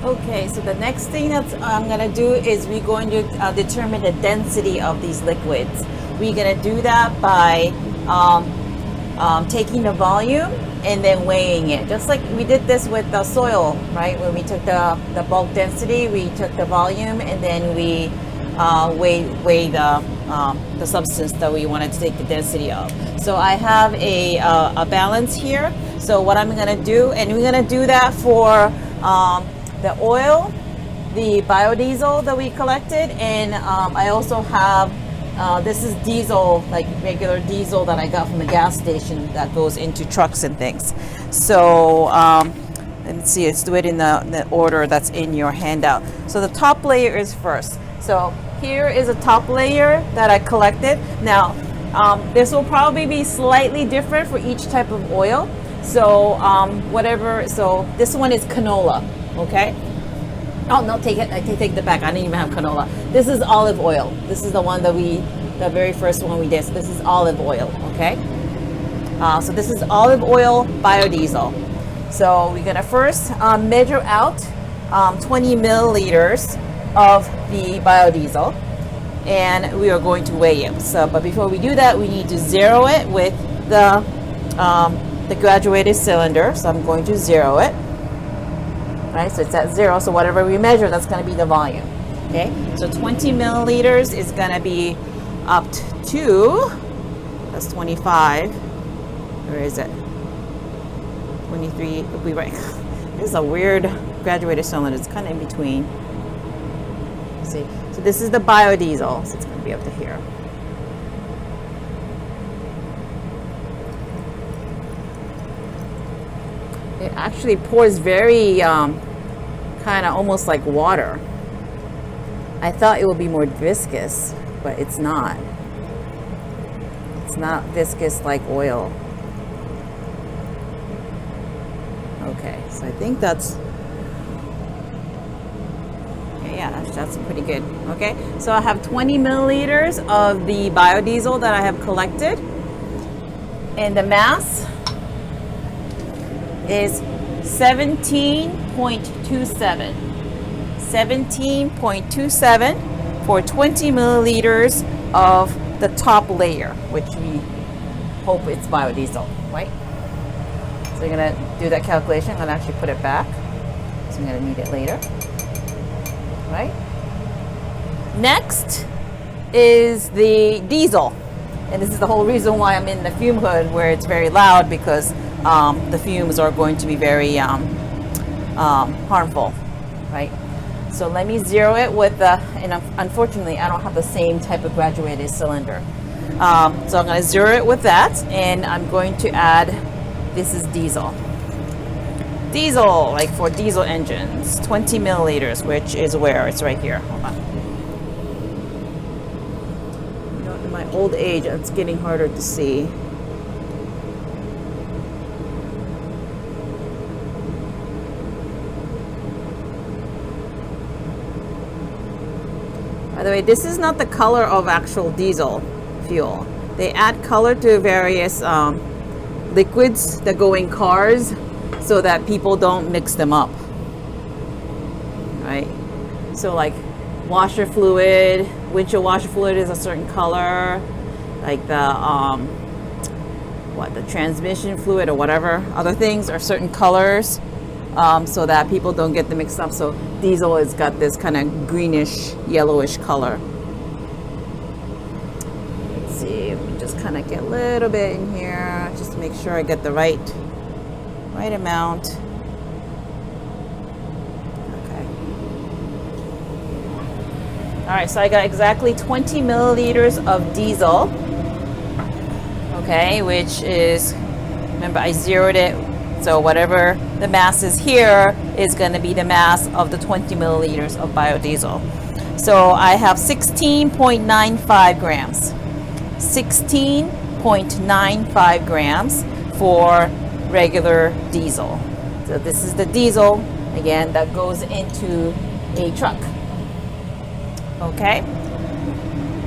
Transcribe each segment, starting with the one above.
Okay, so the next thing that I'm going to do is we're going to determine the density of these liquids. We're going to do that by taking the volume and then weighing it. Just like we did this with the soil, right? When we took the bulk density, we took the volume and then we weigh the substance that we wanted to take the density of. So I have a balance here. So what I'm going to do, and we're going to do that for the oil, the biodiesel that we collected, and I also have this is diesel, like regular diesel that I got from the gas station that goes into trucks and things. So let's see, let's do it in the order that's in your handout. So the top layer is first. So here is a top layer that I collected. Now this will probably be slightly different for each type of oil. So so this one is canola. Okay. Oh no, take it. I take that back. I didn't even have canola. This is olive oil. This is the one that the very first one we did. So this is olive oil. Okay. So this is olive oil biodiesel. So we're gonna first measure out 20 milliliters of the biodiesel, and we are going to weigh it. So, but before we do that, we need to zero it with the graduated cylinder. So I'm going to zero it. Right, so it's at 0, so whatever we measure, that's going to be the volume. Okay, so 20 milliliters is going to be up to, that's 25, where is it? 23, it'll be right. This is a weird graduated cylinder, it's kind of in between. Let's see, so this is the biodiesel, so it's going to be up to here. It actually pours very kind of almost like water. I thought it would be more viscous, but it's not. It's not viscous like oil. Okay, so I think that's, yeah, that's pretty good. Okay, so I have 20 milliliters of the biodiesel that I have collected, and the mass is 17.27. 17.27 for 20 milliliters of the top layer, which we hope it's biodiesel, right? So you're gonna do that calculation. I'm gonna actually put it back, so I'm gonna need it later, right? Next is the diesel, and this is the whole reason why I'm in the fume hood where it's very loud, because the fumes are going to be very harmful, right? So let me zero it with and unfortunately I don't have the same type of graduated cylinder. So I'm going to zero it with that, and I'm going to add, this is diesel. Diesel, like for diesel engines, 20 milliliters, which is where? It's right here. Hold on. You know, in my old age, it's getting harder to see. By the way, this is not the color of actual diesel fuel. They add color to various liquids that go in cars so that people don't mix them up, right? So like washer fluid, windshield washer fluid is a certain color, like the the transmission fluid or whatever other things are certain colors, so that people don't get them mixed up. So diesel has got this kind of greenish, yellowish color. Let's see, let me just kind of get a little bit in here, just to make sure I get the right amount. Okay. All right, so I got exactly 20 milliliters of diesel. Okay, which is, remember I zeroed it, so whatever the mass is here is going to be the mass of the 20 milliliters of biodiesel. So I have 16.95 grams. 16.95 grams for regular diesel. So this is the diesel, again, that goes into a truck. Okay.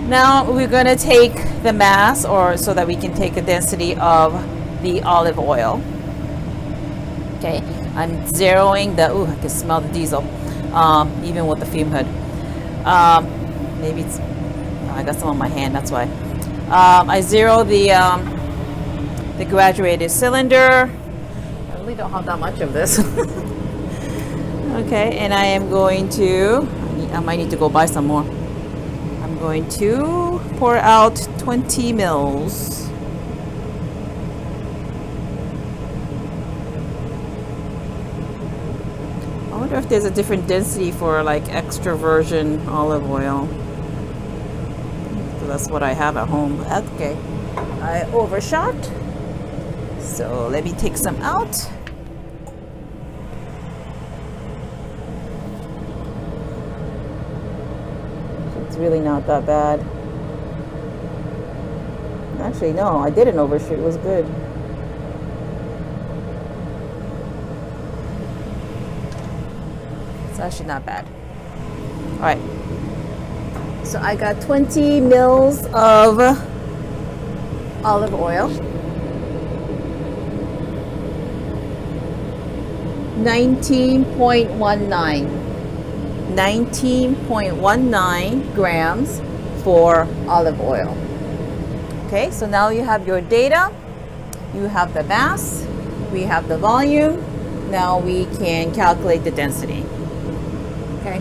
Now we're going to take the mass, or so that we can take a density of the olive oil. Okay, I'm zeroing the, I can smell the diesel. even with the fume hood. Maybe it's, I got some on my hand, that's why. I zero the graduated cylinder. I really don't have that much of this. Okay, and I am going to, I might need to go buy some more. I'm going to pour out 20 mils. I wonder if there's a different density for like extra virgin olive oil. So that's what I have at home. Okay, I overshot. So let me take some out. It's really not that bad. Actually, no, I didn't overshoot. It was good. It's actually not bad. All right. So I got 20 mils of olive oil. 19.19 grams for olive oil. Okay, so now you have your data, you have the mass, we have the volume. Now we can calculate the density. Okay.